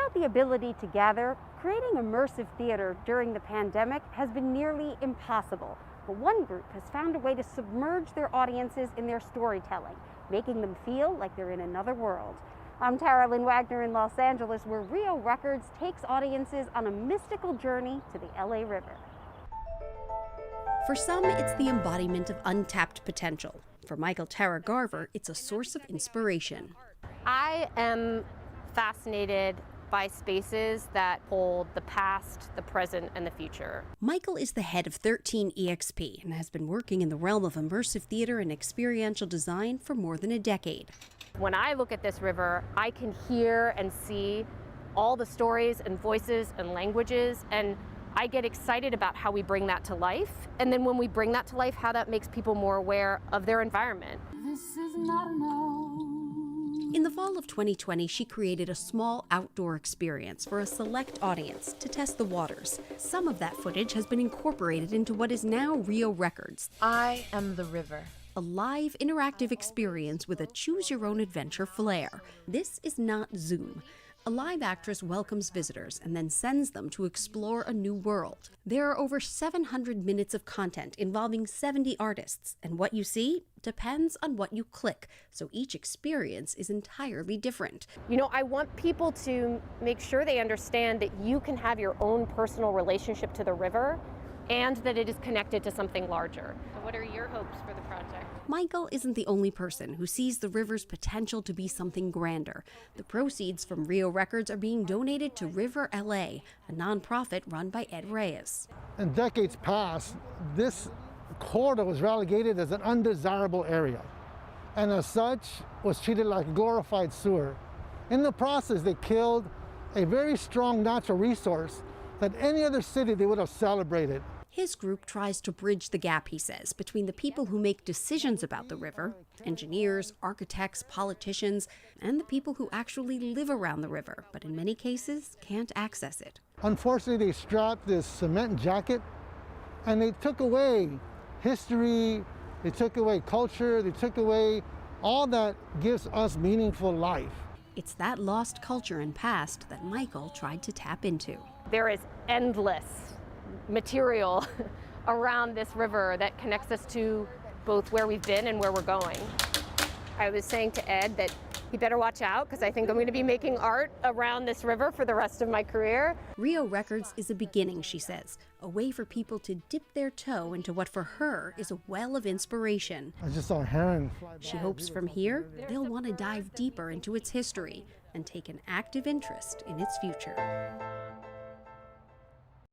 Without the ability to gather, creating immersive theater during the pandemic has been nearly impossible. But one group has found a way to submerge their audiences in their storytelling, making them feel like they're in another world. I'm Tara Lynn Wagner in Los Angeles, where Rio Records takes audiences on a mystical journey to the LA River. For some, it's the embodiment of untapped potential. For Michael Garver, it's a source of inspiration. I am fascinated by spaces that hold the past, the present, and the future. Michael is the head of 13EXP and has been working in the realm of immersive theater and experiential design for more than a decade. When I look at this river, I can hear and see all the stories and voices and languages, and I get excited about how we bring that to life. And then when we bring that to life, how that makes people more aware of their environment. This is not enough. In the fall of 2020, she created a small outdoor experience for a select audience to test the waters. Some of that footage has been incorporated into what is now Rio Records. I am the river. A live, interactive experience with a choose-your-own-adventure flair. This is not Zoom. A live actress welcomes visitors and then sends them to explore a new world. There are over 700 minutes of content involving 70 artists, and what you see depends on what you click, so each experience is entirely different. You know, I want people to make sure they understand that you can have your own personal relationship to the river and that it is connected to something larger. What are your hopes for the project? Michael isn't the only person who sees the river's potential to be something grander. The proceeds from Rio Records are being donated to River LA, a nonprofit run by Ed Reyes. In decades past, this corridor was relegated as an undesirable area, and as such was treated like a glorified sewer. In the process, they killed a very strong natural resource that any other city they would have celebrated. His group tries to bridge the gap, he says, between the people who make decisions about the river, engineers, architects, politicians, and the people who actually live around the river, but in many cases can't access it. Unfortunately, they strapped this cement jacket and they took away history, they took away culture, they took away all that gives us meaningful life. It's that lost culture and past that Michael tried to tap into. There is endless material around this river that connects us to both where we've been and where we're going. I was saying to Ed that he better watch out because I think I'm going to be making art around this river for the rest of my career. Rio Records is a beginning, she says, a way for people to dip their toe into what for her is a well of inspiration. I just saw a heron. She hopes from here they'll want to dive deeper into its history and take an active interest in its future.